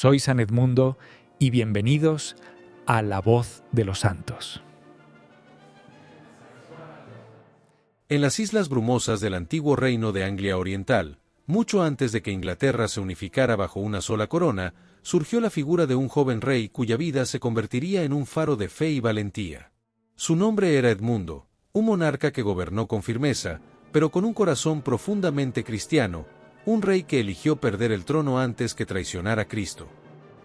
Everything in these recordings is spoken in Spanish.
soy San Edmundo y bienvenidos a La Voz de los Santos. En las islas brumosas del antiguo reino de Anglia Oriental, mucho antes de que Inglaterra se unificara bajo una sola corona, surgió la figura de un joven rey cuya vida se convertiría en un faro de fe y valentía. Su nombre era Edmundo, un monarca que gobernó con firmeza, pero con un corazón profundamente cristiano, un rey que eligió perder el trono antes que traicionar a Cristo.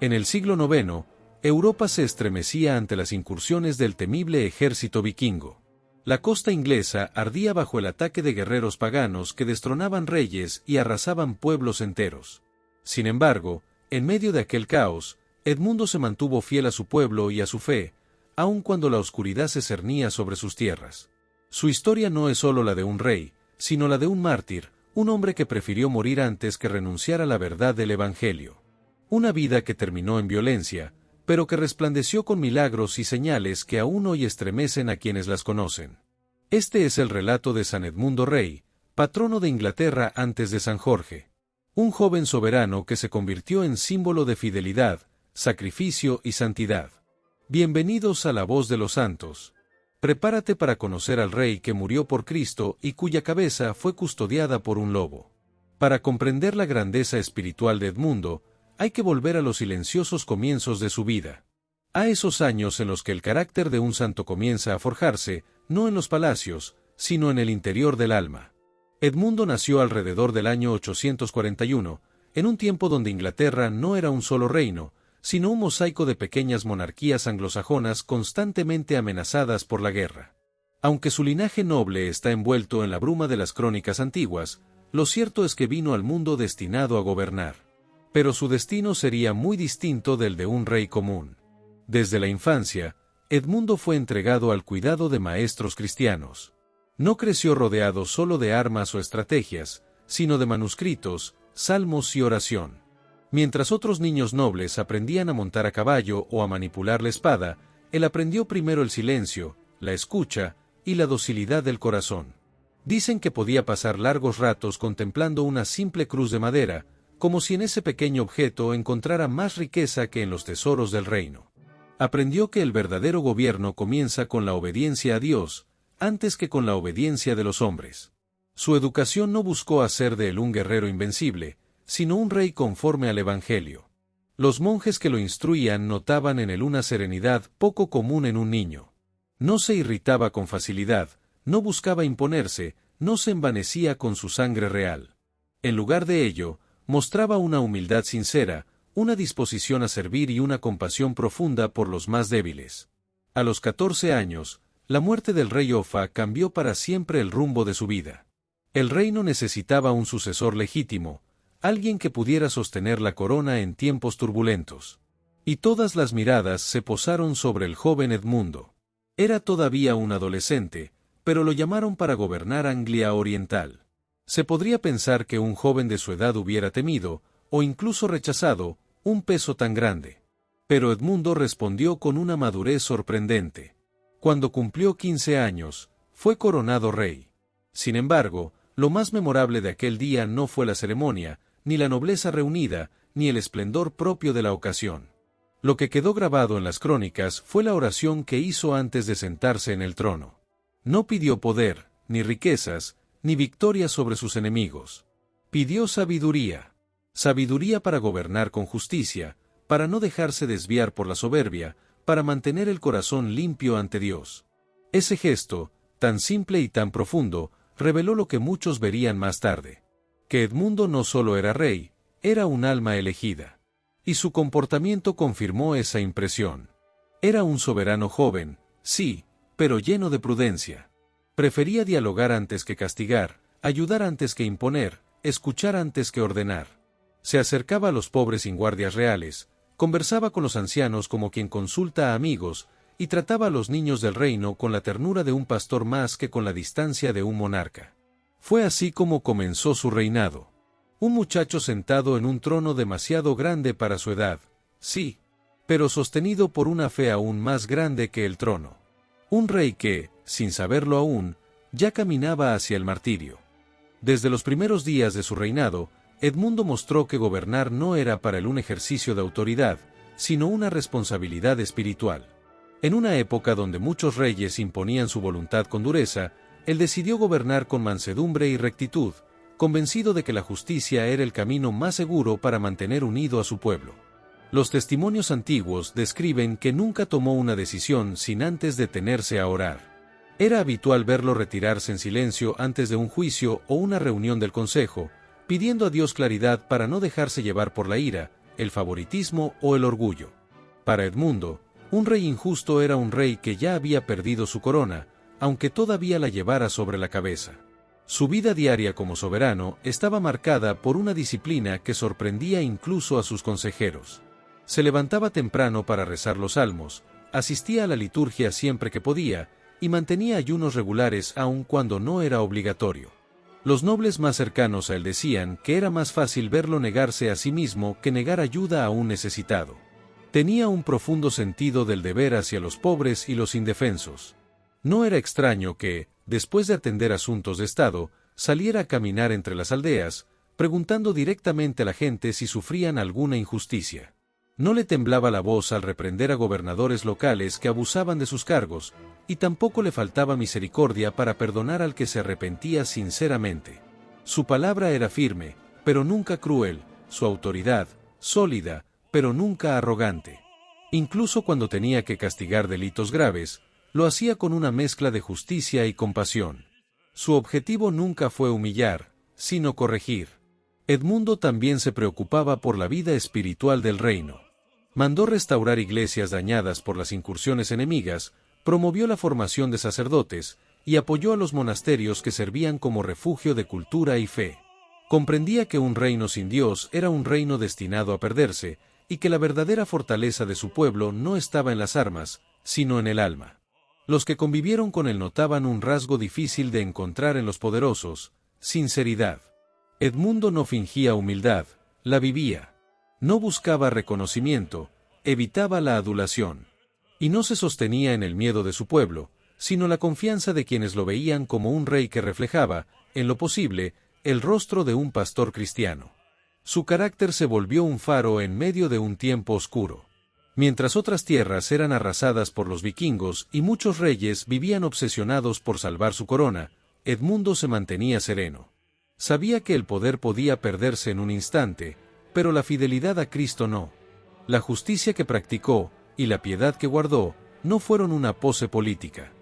En el siglo IX, Europa se estremecía ante las incursiones del temible ejército vikingo. La costa inglesa ardía bajo el ataque de guerreros paganos que destronaban reyes y arrasaban pueblos enteros. Sin embargo, en medio de aquel caos, Edmundo se mantuvo fiel a su pueblo y a su fe, aun cuando la oscuridad se cernía sobre sus tierras. Su historia no es solo la de un rey, sino la de un mártir, un hombre que prefirió morir antes que renunciar a la verdad del Evangelio. Una vida que terminó en violencia, pero que resplandeció con milagros y señales que aún hoy estremecen a quienes las conocen. Este es el relato de San Edmundo Rey, patrono de Inglaterra antes de San Jorge. Un joven soberano que se convirtió en símbolo de fidelidad, sacrificio y santidad. Bienvenidos a La Voz de los Santos. Prepárate para conocer al Rey que murió por Cristo y cuya cabeza fue custodiada por un lobo. Para comprender la grandeza espiritual de Edmundo, hay que volver a los silenciosos comienzos de su vida. A esos años en los que el carácter de un santo comienza a forjarse, no en los palacios, sino en el interior del alma. Edmundo nació alrededor del año 841, en un tiempo donde Inglaterra no era un solo reino, sino un mosaico de pequeñas monarquías anglosajonas constantemente amenazadas por la guerra. Aunque su linaje noble está envuelto en la bruma de las crónicas antiguas, lo cierto es que vino al mundo destinado a gobernar. Pero su destino sería muy distinto del de un rey común. Desde la infancia, Edmundo fue entregado al cuidado de maestros cristianos. No creció rodeado solo de armas o estrategias, sino de manuscritos, salmos y oración. Mientras otros niños nobles aprendían a montar a caballo o a manipular la espada, él aprendió primero el silencio, la escucha y la docilidad del corazón. Dicen que podía pasar largos ratos contemplando una simple cruz de madera, como si en ese pequeño objeto encontrara más riqueza que en los tesoros del reino. Aprendió que el verdadero gobierno comienza con la obediencia a Dios, antes que con la obediencia de los hombres. Su educación no buscó hacer de él un guerrero invencible, sino un rey conforme al Evangelio. Los monjes que lo instruían notaban en él una serenidad poco común en un niño. No se irritaba con facilidad, no buscaba imponerse, no se envanecía con su sangre real. En lugar de ello, mostraba una humildad sincera, una disposición a servir y una compasión profunda por los más débiles. A los 14 años, la muerte del rey Offa cambió para siempre el rumbo de su vida. El reino necesitaba un sucesor legítimo, alguien que pudiera sostener la corona en tiempos turbulentos. Y todas las miradas se posaron sobre el joven Edmundo. Era todavía un adolescente, pero lo llamaron para gobernar Anglia Oriental. Se podría pensar que un joven de su edad hubiera temido, o incluso rechazado, un peso tan grande. Pero Edmundo respondió con una madurez sorprendente. Cuando cumplió 15 años, fue coronado rey. Sin embargo, lo más memorable de aquel día no fue la ceremonia, ni la nobleza reunida, ni el esplendor propio de la ocasión. Lo que quedó grabado en las crónicas fue la oración que hizo antes de sentarse en el trono. No pidió poder, ni riquezas, ni victoria sobre sus enemigos. Pidió sabiduría. Sabiduría para gobernar con justicia, para no dejarse desviar por la soberbia, para mantener el corazón limpio ante Dios. Ese gesto, tan simple y tan profundo, reveló lo que muchos verían más tarde. Que Edmundo no solo era rey, era un alma elegida. Y su comportamiento confirmó esa impresión. Era un soberano joven, sí, pero lleno de prudencia. Prefería dialogar antes que castigar, ayudar antes que imponer, escuchar antes que ordenar. Se acercaba a los pobres sin guardias reales, conversaba con los ancianos como quien consulta a amigos, y trataba a los niños del reino con la ternura de un pastor más que con la distancia de un monarca. Fue así como comenzó su reinado. Un muchacho sentado en un trono demasiado grande para su edad, sí, pero sostenido por una fe aún más grande que el trono. Un rey que, sin saberlo aún, ya caminaba hacia el martirio. Desde los primeros días de su reinado, Edmundo mostró que gobernar no era para él un ejercicio de autoridad, sino una responsabilidad espiritual. En una época donde muchos reyes imponían su voluntad con dureza, él decidió gobernar con mansedumbre y rectitud, convencido de que la justicia era el camino más seguro para mantener unido a su pueblo. Los testimonios antiguos describen que nunca tomó una decisión sin antes detenerse a orar. Era habitual verlo retirarse en silencio antes de un juicio o una reunión del consejo, pidiendo a Dios claridad para no dejarse llevar por la ira, el favoritismo o el orgullo. Para Edmundo, un rey injusto era un rey que ya había perdido su corona, aunque todavía la llevara sobre la cabeza. Su vida diaria como soberano estaba marcada por una disciplina que sorprendía incluso a sus consejeros. Se levantaba temprano para rezar los salmos, asistía a la liturgia siempre que podía, y mantenía ayunos regulares aun cuando no era obligatorio. Los nobles más cercanos a él decían que era más fácil verlo negarse a sí mismo que negar ayuda a un necesitado. Tenía un profundo sentido del deber hacia los pobres y los indefensos. No era extraño que, después de atender asuntos de Estado, saliera a caminar entre las aldeas, preguntando directamente a la gente si sufrían alguna injusticia. No le temblaba la voz al reprender a gobernadores locales que abusaban de sus cargos, y tampoco le faltaba misericordia para perdonar al que se arrepentía sinceramente. Su palabra era firme, pero nunca cruel, su autoridad, sólida, pero nunca arrogante. Incluso cuando tenía que castigar delitos graves, lo hacía con una mezcla de justicia y compasión. Su objetivo nunca fue humillar, sino corregir. Edmundo también se preocupaba por la vida espiritual del reino. Mandó restaurar iglesias dañadas por las incursiones enemigas, promovió la formación de sacerdotes, y apoyó a los monasterios que servían como refugio de cultura y fe. Comprendía que un reino sin Dios era un reino destinado a perderse, y que la verdadera fortaleza de su pueblo no estaba en las armas, sino en el alma. Los que convivieron con él notaban un rasgo difícil de encontrar en los poderosos: sinceridad. Edmundo no fingía humildad, la vivía. No buscaba reconocimiento, evitaba la adulación. Y no se sostenía en el miedo de su pueblo, sino la confianza de quienes lo veían como un rey que reflejaba, en lo posible, el rostro de un pastor cristiano. Su carácter se volvió un faro en medio de un tiempo oscuro. Mientras otras tierras eran arrasadas por los vikingos y muchos reyes vivían obsesionados por salvar su corona, Edmundo se mantenía sereno. Sabía que el poder podía perderse en un instante, pero la fidelidad a Cristo no. La justicia que practicó, y la piedad que guardó, no fueron una pose política.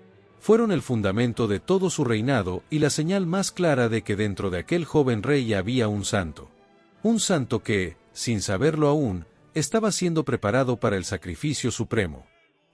Fueron el fundamento de todo su reinado y la señal más clara de que dentro de aquel joven rey había un santo. Un santo que, sin saberlo aún, estaba siendo preparado para el sacrificio supremo.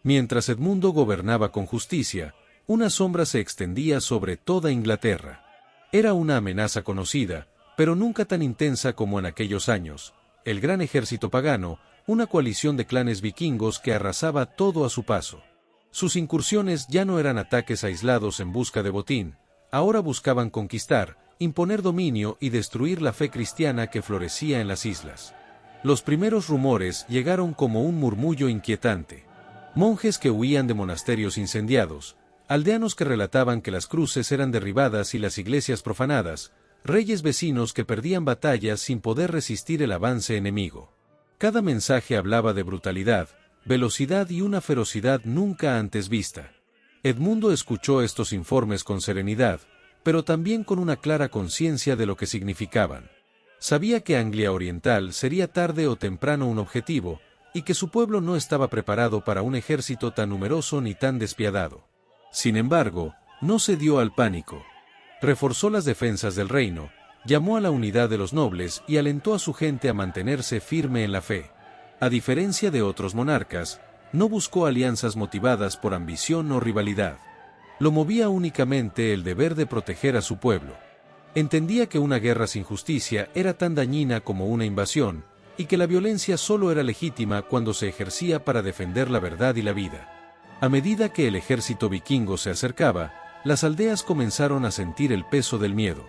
Mientras Edmundo gobernaba con justicia, una sombra se extendía sobre toda Inglaterra. Era una amenaza conocida, pero nunca tan intensa como en aquellos años: el gran ejército pagano, una coalición de clanes vikingos que arrasaba todo a su paso. Sus incursiones ya no eran ataques aislados en busca de botín, ahora buscaban conquistar, imponer dominio y destruir la fe cristiana que florecía en las islas. Los primeros rumores llegaron como un murmullo inquietante. Monjes que huían de monasterios incendiados, aldeanos que relataban que las cruces eran derribadas y las iglesias profanadas, reyes vecinos que perdían batallas sin poder resistir el avance enemigo. Cada mensaje hablaba de brutalidad, velocidad y una ferocidad nunca antes vista. Edmundo escuchó estos informes con serenidad, pero también con una clara conciencia de lo que significaban. Sabía que Anglia Oriental sería tarde o temprano un objetivo, y que su pueblo no estaba preparado para un ejército tan numeroso ni tan despiadado. Sin embargo, no cedió al pánico. Reforzó las defensas del reino, llamó a la unidad de los nobles y alentó a su gente a mantenerse firme en la fe. A diferencia de otros monarcas, no buscó alianzas motivadas por ambición o rivalidad. Lo movía únicamente el deber de proteger a su pueblo. Entendía que una guerra sin justicia era tan dañina como una invasión, y que la violencia solo era legítima cuando se ejercía para defender la verdad y la vida. A medida que el ejército vikingo se acercaba, las aldeas comenzaron a sentir el peso del miedo.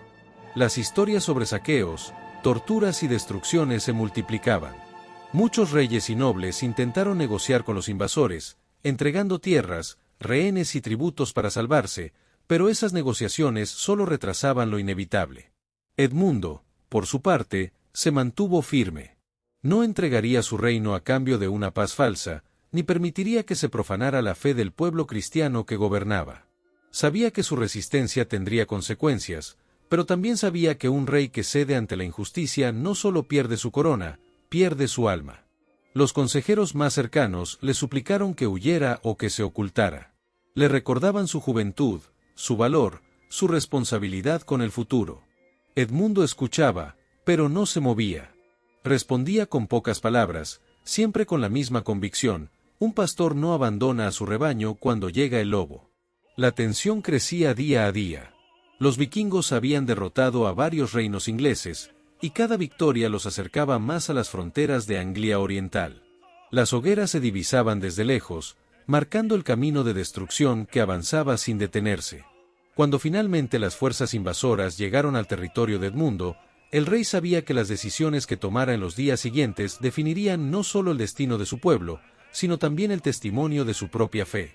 Las historias sobre saqueos, torturas y destrucciones se multiplicaban. Muchos reyes y nobles intentaron negociar con los invasores, entregando tierras, rehenes y tributos para salvarse, pero esas negociaciones solo retrasaban lo inevitable. Edmundo, por su parte, Se mantuvo firme. No entregaría su reino a cambio de una paz falsa, ni permitiría que se profanara la fe del pueblo cristiano que gobernaba. Sabía que su resistencia tendría consecuencias, pero también sabía que un rey que cede ante la injusticia no solo pierde su corona, pierde su alma. Los consejeros más cercanos le suplicaron que huyera o que se ocultara. Le recordaban su juventud, su valor, su responsabilidad con el futuro. Edmundo escuchaba, pero no se movía. Respondía con pocas palabras, siempre con la misma convicción: un pastor no abandona a su rebaño cuando llega el lobo. La tensión crecía día a día. Los vikingos habían derrotado a varios reinos ingleses, y cada victoria los acercaba más a las fronteras de Anglia Oriental. Las hogueras se divisaban desde lejos, marcando el camino de destrucción que avanzaba sin detenerse. Cuando finalmente las fuerzas invasoras llegaron al territorio de Edmundo, el rey sabía que las decisiones que tomara en los días siguientes definirían no solo el destino de su pueblo, sino también el testimonio de su propia fe.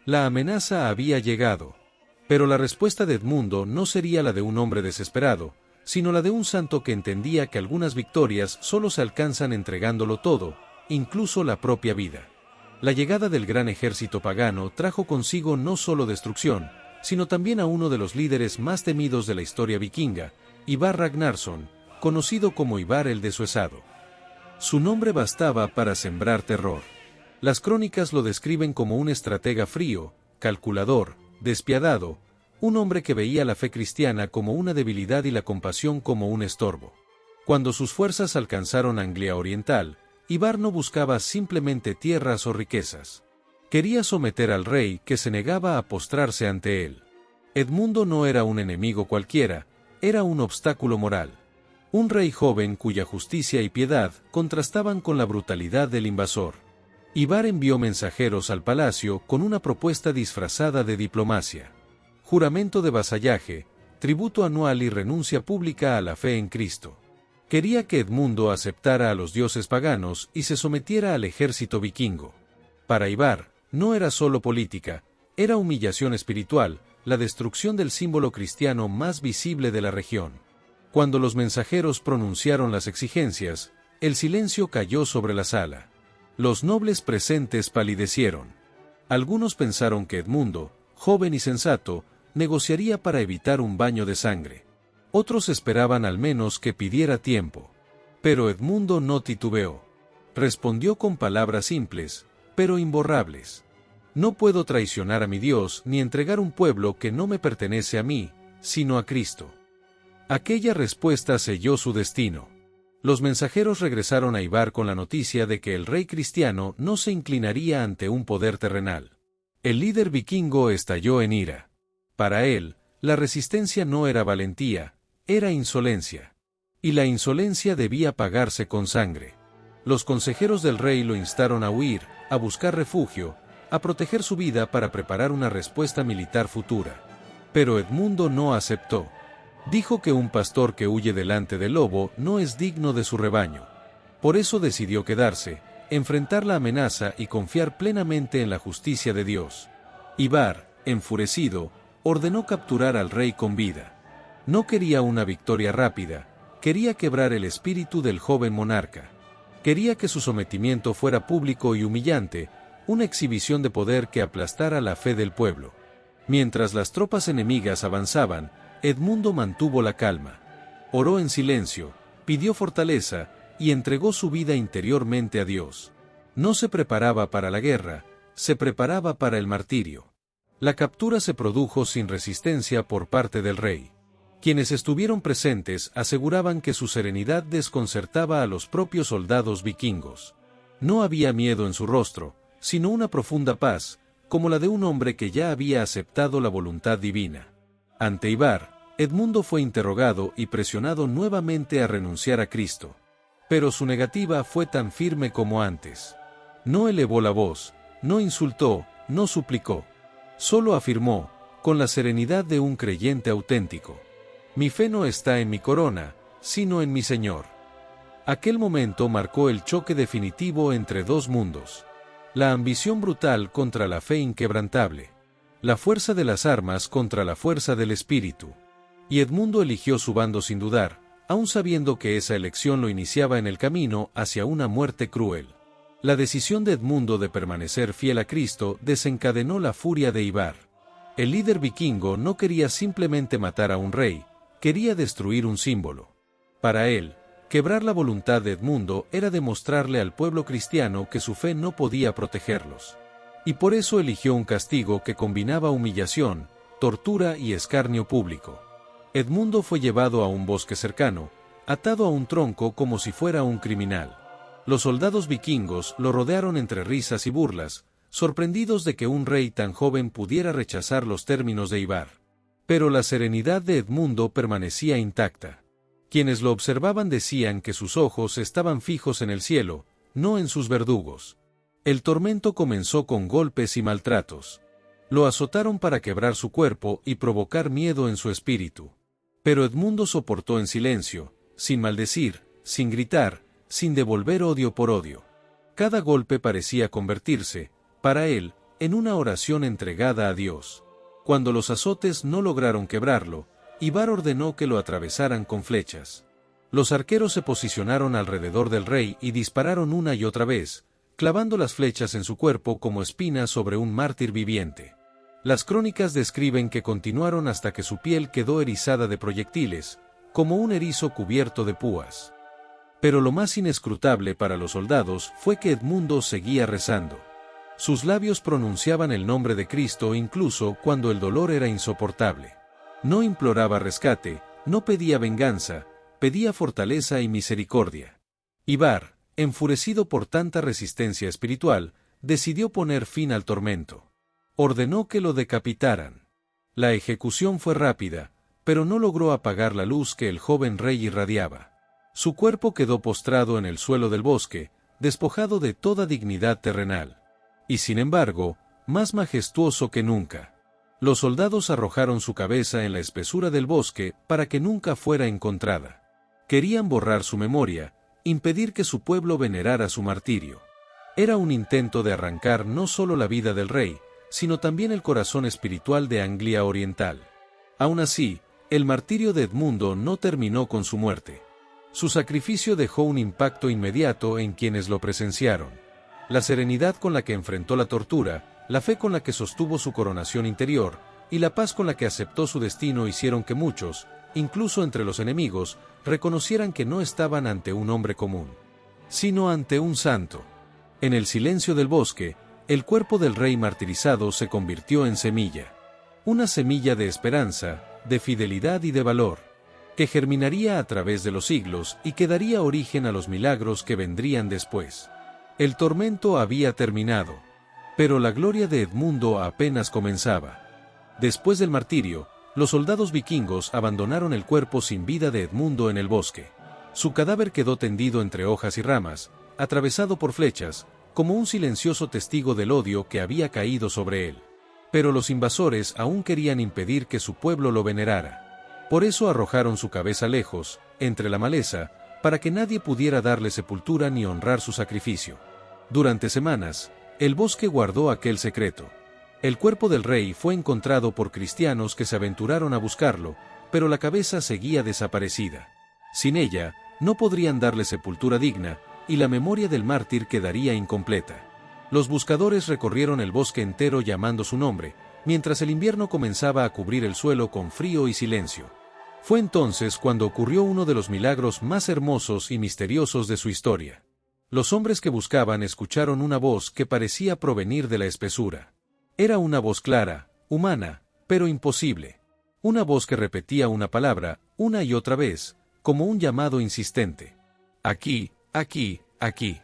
La amenaza había llegado. Pero la respuesta de Edmundo no sería la de un hombre desesperado, sino la de un santo que entendía que algunas victorias solo se alcanzan entregándolo todo, incluso la propia vida. La llegada del gran ejército pagano trajo consigo no solo destrucción, sino también a uno de los líderes más temidos de la historia vikinga, Ivar Ragnarsson, conocido como Ivar el Desuesado. Su nombre bastaba para sembrar terror. Las crónicas lo describen como un estratega frío, calculador, despiadado, un hombre que veía la fe cristiana como una debilidad y la compasión como un estorbo. Cuando sus fuerzas alcanzaron Anglia Oriental, Ivar no buscaba simplemente tierras o riquezas. Quería someter al rey que se negaba a postrarse ante él. Edmundo no era un enemigo cualquiera, era un obstáculo moral. Un rey joven cuya justicia y piedad contrastaban con la brutalidad del invasor. Ivar envió mensajeros al palacio con una propuesta disfrazada de diplomacia. Juramento de vasallaje, tributo anual y renuncia pública a la fe en Cristo. Quería que Edmundo aceptara a los dioses paganos y se sometiera al ejército vikingo. Para Ivar, no era solo política, era humillación espiritual, la destrucción del símbolo cristiano más visible de la región. Cuando los mensajeros pronunciaron las exigencias, el silencio cayó sobre la sala. Los nobles presentes palidecieron. Algunos pensaron que Edmundo, joven y sensato, negociaría para evitar un baño de sangre. Otros esperaban al menos que pidiera tiempo. Pero Edmundo no titubeó. Respondió con palabras simples, pero imborrables. No puedo traicionar a mi Dios ni entregar un pueblo que no me pertenece a mí, sino a Cristo. Aquella respuesta selló su destino. Los mensajeros regresaron a Ivar con la noticia de que el rey cristiano no se inclinaría ante un poder terrenal. El líder vikingo estalló en ira. Para él, la resistencia no era valentía, era insolencia. Y la insolencia debía pagarse con sangre. Los consejeros del rey lo instaron a huir, a buscar refugio, a proteger su vida para preparar una respuesta militar futura. Pero Edmundo no aceptó. Dijo que un pastor que huye delante del lobo no es digno de su rebaño. Por eso decidió quedarse, enfrentar la amenaza y confiar plenamente en la justicia de Dios. Ivar, enfurecido, ordenó capturar al rey con vida. No quería una victoria rápida, quería quebrar el espíritu del joven monarca. Quería que su sometimiento fuera público y humillante, una exhibición de poder que aplastara la fe del pueblo. Mientras las tropas enemigas avanzaban, Edmundo mantuvo la calma. Oró en silencio, pidió fortaleza y entregó su vida interiormente a Dios. No se preparaba para la guerra, se preparaba para el martirio. La captura se produjo sin resistencia por parte del rey. Quienes estuvieron presentes aseguraban que su serenidad desconcertaba a los propios soldados vikingos. No había miedo en su rostro, sino una profunda paz, como la de un hombre que ya había aceptado la voluntad divina. Ante Ivar, Edmundo fue interrogado y presionado nuevamente a renunciar a Cristo. Pero su negativa fue tan firme como antes. No elevó la voz, no insultó, no suplicó. Solo afirmó, con la serenidad de un creyente auténtico: mi fe no está en mi corona, sino en mi Señor. Aquel momento marcó el choque definitivo entre dos mundos. La ambición brutal contra la fe inquebrantable. La fuerza de las armas contra la fuerza del espíritu. Y Edmundo eligió su bando sin dudar, aun sabiendo que esa elección lo iniciaba en el camino hacia una muerte cruel. La decisión de Edmundo de permanecer fiel a Cristo desencadenó la furia de Ivar. El líder vikingo no quería simplemente matar a un rey, quería destruir un símbolo. Para él, quebrar la voluntad de Edmundo era demostrarle al pueblo cristiano que su fe no podía protegerlos. Y por eso eligió un castigo que combinaba humillación, tortura y escarnio público. Edmundo fue llevado a un bosque cercano, atado a un tronco como si fuera un criminal. Los soldados vikingos lo rodearon entre risas y burlas, sorprendidos de que un rey tan joven pudiera rechazar los términos de Ivar. Pero la serenidad de Edmundo permanecía intacta. Quienes lo observaban decían que sus ojos estaban fijos en el cielo, no en sus verdugos. El tormento comenzó con golpes y maltratos. Lo azotaron para quebrar su cuerpo y provocar miedo en su espíritu. Pero Edmundo soportó en silencio, sin maldecir, sin gritar, sin devolver odio por odio. Cada golpe parecía convertirse, para él, en una oración entregada a Dios. Cuando los azotes no lograron quebrarlo, Ivar ordenó que lo atravesaran con flechas. Los arqueros se posicionaron alrededor del rey y dispararon una y otra vez, clavando las flechas en su cuerpo como espinas sobre un mártir viviente. Las crónicas describen que continuaron hasta que su piel quedó erizada de proyectiles, como un erizo cubierto de púas. Pero lo más inescrutable para los soldados fue que Edmundo seguía rezando. Sus labios pronunciaban el nombre de Cristo incluso cuando el dolor era insoportable. No imploraba rescate, no pedía venganza, pedía fortaleza y misericordia. Ivar, enfurecido por tanta resistencia espiritual, decidió poner fin al tormento. Ordenó que lo decapitaran. La ejecución fue rápida, pero no logró apagar la luz que el joven rey irradiaba. Su cuerpo quedó postrado en el suelo del bosque, despojado de toda dignidad terrenal. Y sin embargo, más majestuoso que nunca. Los soldados arrojaron su cabeza en la espesura del bosque para que nunca fuera encontrada. Querían borrar su memoria, impedir que su pueblo venerara su martirio. Era un intento de arrancar no solo la vida del rey, sino también el corazón espiritual de Anglia Oriental. Aún así, el martirio de Edmundo no terminó con su muerte. Su sacrificio dejó un impacto inmediato en quienes lo presenciaron. La serenidad con la que enfrentó la tortura, la fe con la que sostuvo su coronación interior, y la paz con la que aceptó su destino hicieron que muchos, incluso entre los enemigos, reconocieran que no estaban ante un hombre común, sino ante un santo. En el silencio del bosque, el cuerpo del rey martirizado se convirtió en semilla. Una semilla de esperanza, de fidelidad y de valor, que germinaría a través de los siglos y que daría origen a los milagros que vendrían después. El tormento había terminado, pero la gloria de Edmundo apenas comenzaba. Después del martirio, los soldados vikingos abandonaron el cuerpo sin vida de Edmundo en el bosque. Su cadáver quedó tendido entre hojas y ramas, atravesado por flechas, como un silencioso testigo del odio que había caído sobre él. Pero los invasores aún querían impedir que su pueblo lo venerara. Por eso arrojaron su cabeza lejos, entre la maleza, para que nadie pudiera darle sepultura ni honrar su sacrificio. Durante semanas, el bosque guardó aquel secreto. El cuerpo del rey fue encontrado por cristianos que se aventuraron a buscarlo, pero la cabeza seguía desaparecida. Sin ella, no podrían darle sepultura digna, y la memoria del mártir quedaría incompleta. Los buscadores recorrieron el bosque entero llamando su nombre, mientras el invierno comenzaba a cubrir el suelo con frío y silencio. Fue entonces cuando ocurrió uno de los milagros más hermosos y misteriosos de su historia. Los hombres que buscaban escucharon una voz que parecía provenir de la espesura. Era una voz clara, humana, pero imposible. Una voz que repetía una palabra, una y otra vez, como un llamado insistente. Aquí, aquí, aquí.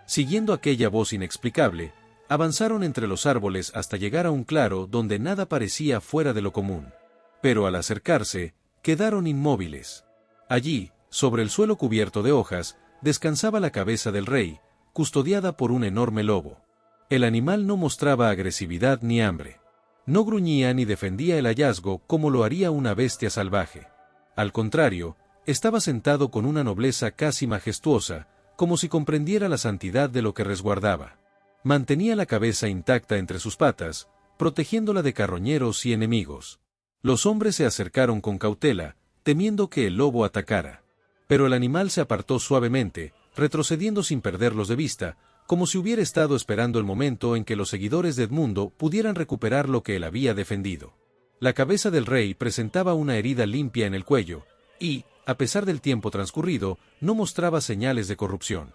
Siguiendo aquella voz inexplicable, avanzaron entre los árboles hasta llegar a un claro donde nada parecía fuera de lo común. Pero al acercarse, quedaron inmóviles. Allí, sobre el suelo cubierto de hojas, descansaba la cabeza del rey, custodiada por un enorme lobo. El animal no mostraba agresividad ni hambre. No gruñía ni defendía el hallazgo como lo haría una bestia salvaje. Al contrario, estaba sentado con una nobleza casi majestuosa, como si comprendiera la santidad de lo que resguardaba. Mantenía la cabeza intacta entre sus patas, protegiéndola de carroñeros y enemigos. Los hombres se acercaron con cautela, temiendo que el lobo atacara. Pero el animal se apartó suavemente, retrocediendo sin perderlos de vista, como si hubiera estado esperando el momento en que los seguidores de Edmundo pudieran recuperar lo que él había defendido. La cabeza del rey presentaba una herida limpia en el cuello, y, a pesar del tiempo transcurrido, no mostraba señales de corrupción.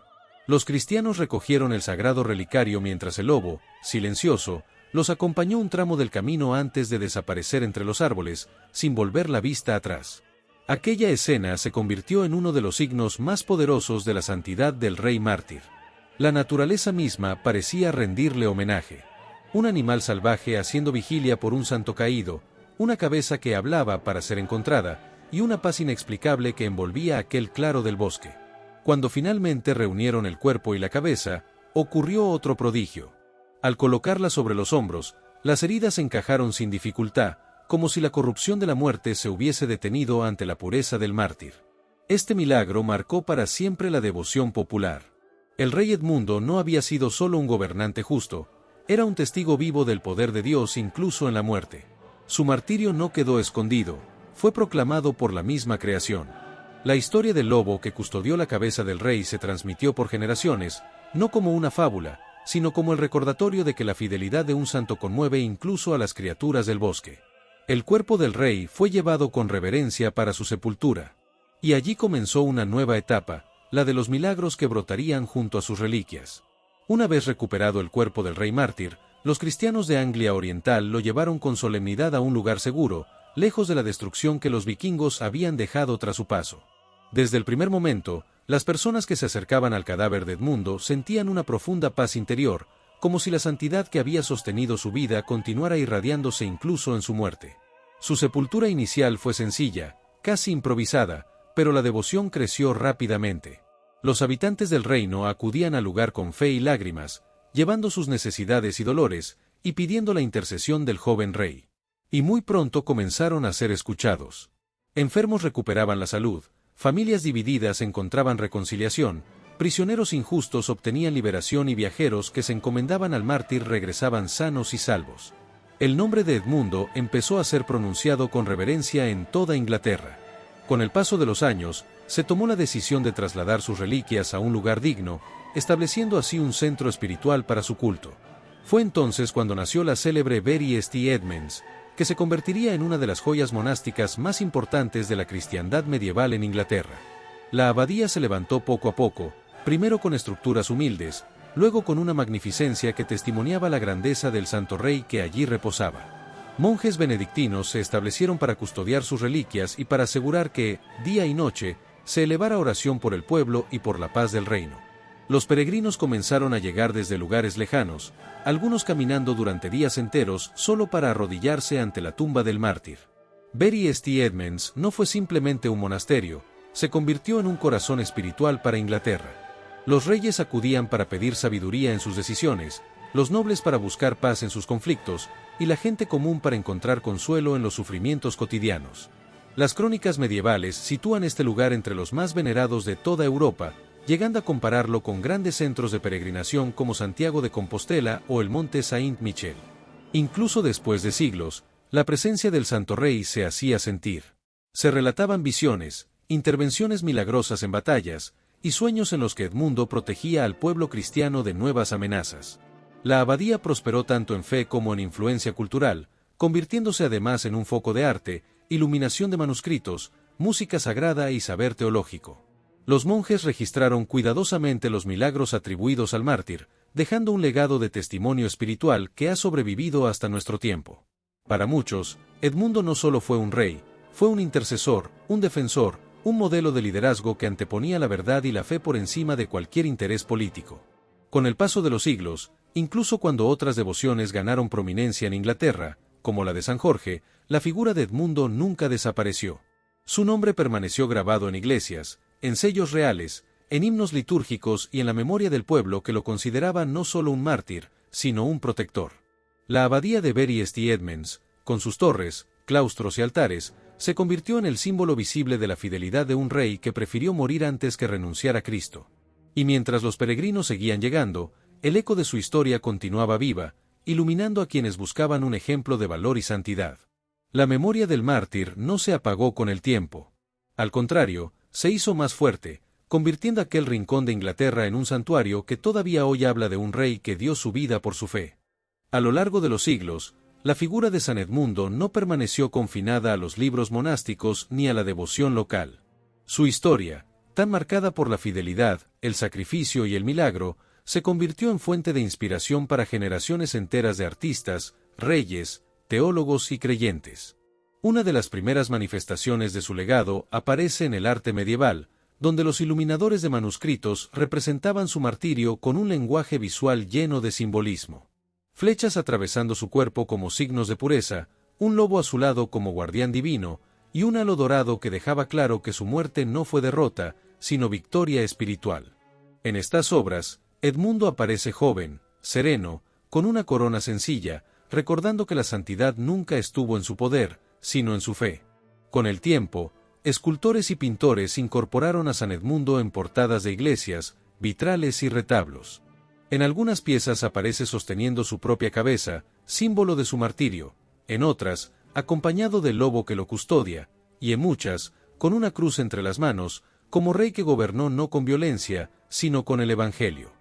Los cristianos recogieron el sagrado relicario mientras el lobo, silencioso, los acompañó un tramo del camino antes de desaparecer entre los árboles, sin volver la vista atrás. Aquella escena se convirtió en uno de los signos más poderosos de la santidad del rey mártir. La naturaleza misma parecía rendirle homenaje. Un animal salvaje haciendo vigilia por un santo caído, una cabeza que hablaba para ser encontrada, y una paz inexplicable que envolvía aquel claro del bosque. Cuando finalmente reunieron el cuerpo y la cabeza, ocurrió otro prodigio. Al colocarla sobre los hombros, las heridas encajaron sin dificultad, como si la corrupción de la muerte se hubiese detenido ante la pureza del mártir. Este milagro marcó para siempre la devoción popular. El rey Edmundo no había sido solo un gobernante justo, era un testigo vivo del poder de Dios incluso en la muerte. Su martirio no quedó escondido, fue proclamado por la misma creación. La historia del lobo que custodió la cabeza del rey se transmitió por generaciones, no como una fábula, sino como el recordatorio de que la fidelidad de un santo conmueve incluso a las criaturas del bosque. El cuerpo del rey fue llevado con reverencia para su sepultura. Y allí comenzó una nueva etapa, la de los milagros que brotarían junto a sus reliquias. Una vez recuperado el cuerpo del rey mártir, los cristianos de Anglia Oriental lo llevaron con solemnidad a un lugar seguro, lejos de la destrucción que los vikingos habían dejado tras su paso. Desde el primer momento, las personas que se acercaban al cadáver de Edmundo sentían una profunda paz interior, como si la santidad que había sostenido su vida continuara irradiándose incluso en su muerte. Su sepultura inicial fue sencilla, casi improvisada, pero la devoción creció rápidamente. Los habitantes del reino acudían al lugar con fe y lágrimas, llevando sus necesidades y dolores, y pidiendo la intercesión del joven rey. Y muy pronto comenzaron a ser escuchados. Enfermos recuperaban la salud, familias divididas encontraban reconciliación, prisioneros injustos obtenían liberación y viajeros que se encomendaban al mártir regresaban sanos y salvos. El nombre de Edmundo empezó a ser pronunciado con reverencia en toda Inglaterra. Con el paso de los años, se tomó la decisión de trasladar sus reliquias a un lugar digno, estableciendo así un centro espiritual para su culto. Fue entonces cuando nació la célebre Bury St Edmunds, que se convertiría en una de las joyas monásticas más importantes de la cristiandad medieval en Inglaterra. La abadía se levantó poco a poco, primero con estructuras humildes, luego con una magnificencia que testimoniaba la grandeza del santo rey que allí reposaba. Monjes benedictinos se establecieron para custodiar sus reliquias y para asegurar que, día y noche, se elevara oración por el pueblo y por la paz del reino. Los peregrinos comenzaron a llegar desde lugares lejanos, algunos caminando durante días enteros solo para arrodillarse ante la tumba del mártir. Bury St Edmunds no fue simplemente un monasterio, se convirtió en un corazón espiritual para Inglaterra. Los reyes acudían para pedir sabiduría en sus decisiones, los nobles para buscar paz en sus conflictos, y la gente común para encontrar consuelo en los sufrimientos cotidianos. Las crónicas medievales sitúan este lugar entre los más venerados de toda Europa, llegando a compararlo con grandes centros de peregrinación como Santiago de Compostela o el monte Saint-Michel. Incluso después de siglos, la presencia del Santo Rey se hacía sentir. Se relataban visiones, intervenciones milagrosas en batallas, y sueños en los que Edmundo protegía al pueblo cristiano de nuevas amenazas. La abadía prosperó tanto en fe como en influencia cultural, convirtiéndose además en un foco de arte, iluminación de manuscritos, música sagrada y saber teológico. Los monjes registraron cuidadosamente los milagros atribuidos al mártir, dejando un legado de testimonio espiritual que ha sobrevivido hasta nuestro tiempo. Para muchos, Edmundo no solo fue un rey, fue un intercesor, un defensor, un modelo de liderazgo que anteponía la verdad y la fe por encima de cualquier interés político. Con el paso de los siglos, incluso cuando otras devociones ganaron prominencia en Inglaterra, como la de San Jorge, la figura de Edmundo nunca desapareció. Su nombre permaneció grabado en iglesias, en sellos reales, en himnos litúrgicos y en la memoria del pueblo que lo consideraba no solo un mártir, sino un protector. La abadía de Bury St Edmunds, con sus torres, claustros y altares, se convirtió en el símbolo visible de la fidelidad de un rey que prefirió morir antes que renunciar a Cristo. Y mientras los peregrinos seguían llegando, el eco de su historia continuaba viva, iluminando a quienes buscaban un ejemplo de valor y santidad. La memoria del mártir no se apagó con el tiempo. Al contrario, se hizo más fuerte, convirtiendo aquel rincón de Inglaterra en un santuario que todavía hoy habla de un rey que dio su vida por su fe. A lo largo de los siglos, la figura de San Edmundo no permaneció confinada a los libros monásticos ni a la devoción local. Su historia, tan marcada por la fidelidad, el sacrificio y el milagro, se convirtió en fuente de inspiración para generaciones enteras de artistas, reyes, teólogos y creyentes. Una de las primeras manifestaciones de su legado aparece en el arte medieval, donde los iluminadores de manuscritos representaban su martirio con un lenguaje visual lleno de simbolismo. Flechas atravesando su cuerpo como signos de pureza, un lobo azulado como guardián divino, y un halo dorado que dejaba claro que su muerte no fue derrota, sino victoria espiritual. En estas obras, Edmundo aparece joven, sereno, con una corona sencilla, recordando que la santidad nunca estuvo en su poder, sino en su fe. Con el tiempo, escultores y pintores incorporaron a San Edmundo en portadas de iglesias, vitrales y retablos. En algunas piezas aparece sosteniendo su propia cabeza, símbolo de su martirio, en otras, acompañado del lobo que lo custodia, y en muchas, con una cruz entre las manos, como rey que gobernó no con violencia, sino con el Evangelio.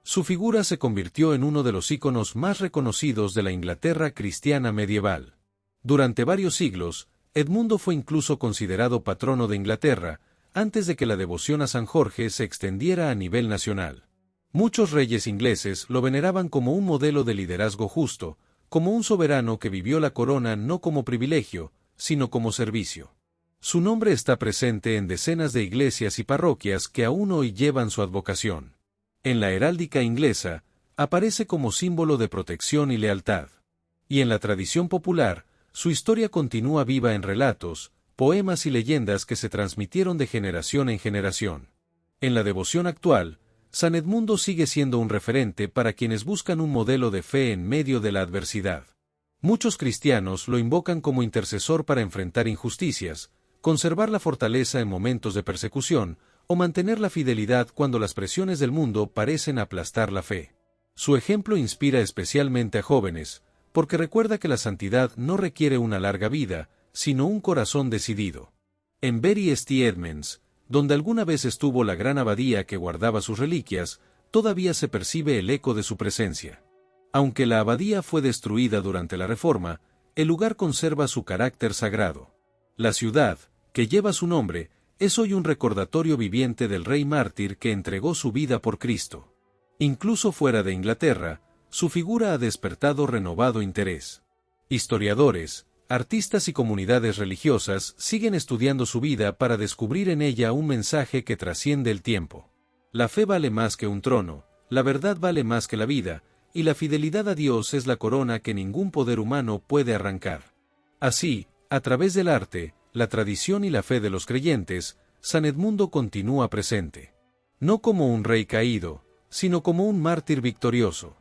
Su figura se convirtió en uno de los íconos más reconocidos de la Inglaterra cristiana medieval. Durante varios siglos, Edmundo fue incluso considerado patrono de Inglaterra, antes de que la devoción a San Jorge se extendiera a nivel nacional. Muchos reyes ingleses lo veneraban como un modelo de liderazgo justo, como un soberano que vivió la corona no como privilegio, sino como servicio. Su nombre está presente en decenas de iglesias y parroquias que aún hoy llevan su advocación. En la heráldica inglesa, aparece como símbolo de protección y lealtad. Y en la tradición popular, su historia continúa viva en relatos, poemas y leyendas que se transmitieron de generación en generación. En la devoción actual, San Edmundo sigue siendo un referente para quienes buscan un modelo de fe en medio de la adversidad. Muchos cristianos lo invocan como intercesor para enfrentar injusticias, conservar la fortaleza en momentos de persecución, o mantener la fidelidad cuando las presiones del mundo parecen aplastar la fe. Su ejemplo inspira especialmente a jóvenes, porque recuerda que la santidad no requiere una larga vida, sino un corazón decidido. En Bury St. Edmunds, donde alguna vez estuvo la gran abadía que guardaba sus reliquias, todavía se percibe el eco de su presencia. Aunque la abadía fue destruida durante la Reforma, el lugar conserva su carácter sagrado. La ciudad, que lleva su nombre, es hoy un recordatorio viviente del rey mártir que entregó su vida por Cristo. Incluso fuera de Inglaterra, su figura ha despertado renovado interés. Historiadores, artistas y comunidades religiosas siguen estudiando su vida para descubrir en ella un mensaje que trasciende el tiempo. La fe vale más que un trono, la verdad vale más que la vida, y la fidelidad a Dios es la corona que ningún poder humano puede arrancar. Así, a través del arte, la tradición y la fe de los creyentes, San Edmundo continúa presente. No como un rey caído, sino como un mártir victorioso.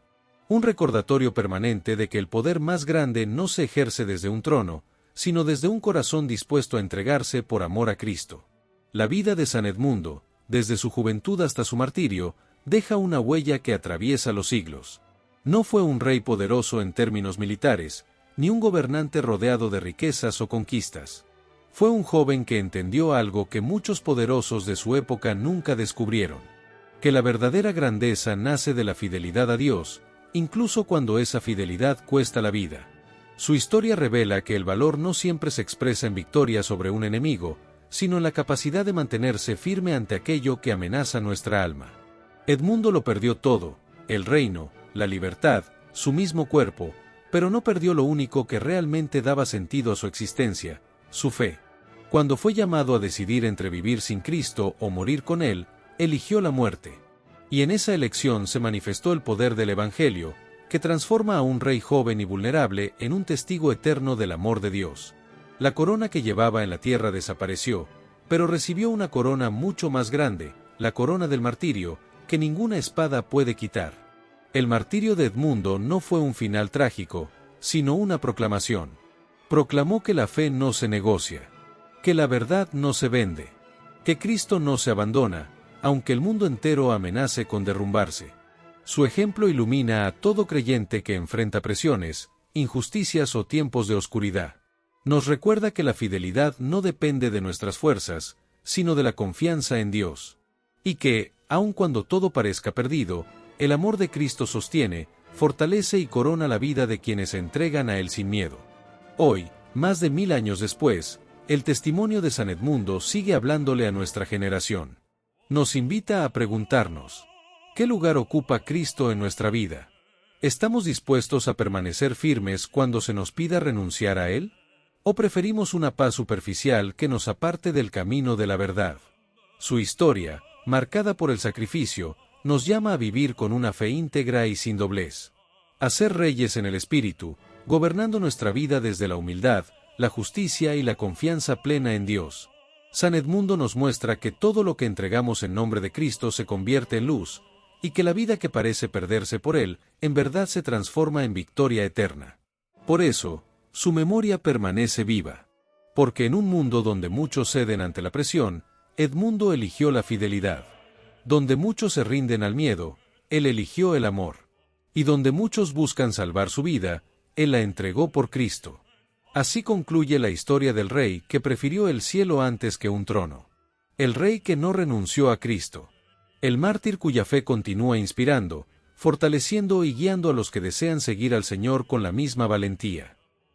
Un recordatorio permanente de que el poder más grande no se ejerce desde un trono, sino desde un corazón dispuesto a entregarse por amor a Cristo. La vida de San Edmundo, desde su juventud hasta su martirio, deja una huella que atraviesa los siglos. No fue un rey poderoso en términos militares, ni un gobernante rodeado de riquezas o conquistas. Fue un joven que entendió algo que muchos poderosos de su época nunca descubrieron: que la verdadera grandeza nace de la fidelidad a Dios, incluso cuando esa fidelidad cuesta la vida. Su historia revela que el valor no siempre se expresa en victoria sobre un enemigo, sino en la capacidad de mantenerse firme ante aquello que amenaza nuestra alma. Edmundo lo perdió todo: el reino, la libertad, su mismo cuerpo, pero no perdió lo único que realmente daba sentido a su existencia: su fe. Cuando fue llamado a decidir entre vivir sin Cristo o morir con Él, eligió la muerte. Y en esa elección se manifestó el poder del Evangelio, que transforma a un rey joven y vulnerable en un testigo eterno del amor de Dios. La corona que llevaba en la tierra desapareció, pero recibió una corona mucho más grande, la corona del martirio, que ninguna espada puede quitar. El martirio de Edmundo no fue un final trágico, sino una proclamación. Proclamó que la fe no se negocia, que la verdad no se vende, que Cristo no se abandona, aunque el mundo entero amenace con derrumbarse. Su ejemplo ilumina a todo creyente que enfrenta presiones, injusticias o tiempos de oscuridad. Nos recuerda que la fidelidad no depende de nuestras fuerzas, sino de la confianza en Dios. Y que, aun cuando todo parezca perdido, el amor de Cristo sostiene, fortalece y corona la vida de quienes se entregan a Él sin miedo. Hoy, más de 1000 años después, el testimonio de San Edmundo sigue hablándole a nuestra generación. Nos invita a preguntarnos: ¿qué lugar ocupa Cristo en nuestra vida? ¿Estamos dispuestos a permanecer firmes cuando se nos pida renunciar a Él? ¿O preferimos una paz superficial que nos aparte del camino de la verdad? Su historia, marcada por el sacrificio, nos llama a vivir con una fe íntegra y sin doblez. A ser reyes en el Espíritu, gobernando nuestra vida desde la humildad, la justicia y la confianza plena en Dios. San Edmundo nos muestra que todo lo que entregamos en nombre de Cristo se convierte en luz, y que la vida que parece perderse por Él, en verdad se transforma en victoria eterna. Por eso, su memoria permanece viva. Porque en un mundo donde muchos ceden ante la presión, Edmundo eligió la fidelidad. Donde muchos se rinden al miedo, él eligió el amor. Y donde muchos buscan salvar su vida, él la entregó por Cristo. Así concluye la historia del rey que prefirió el cielo antes que un trono. El rey que no renunció a Cristo. El mártir cuya fe continúa inspirando, fortaleciendo y guiando a los que desean seguir al Señor con la misma valentía.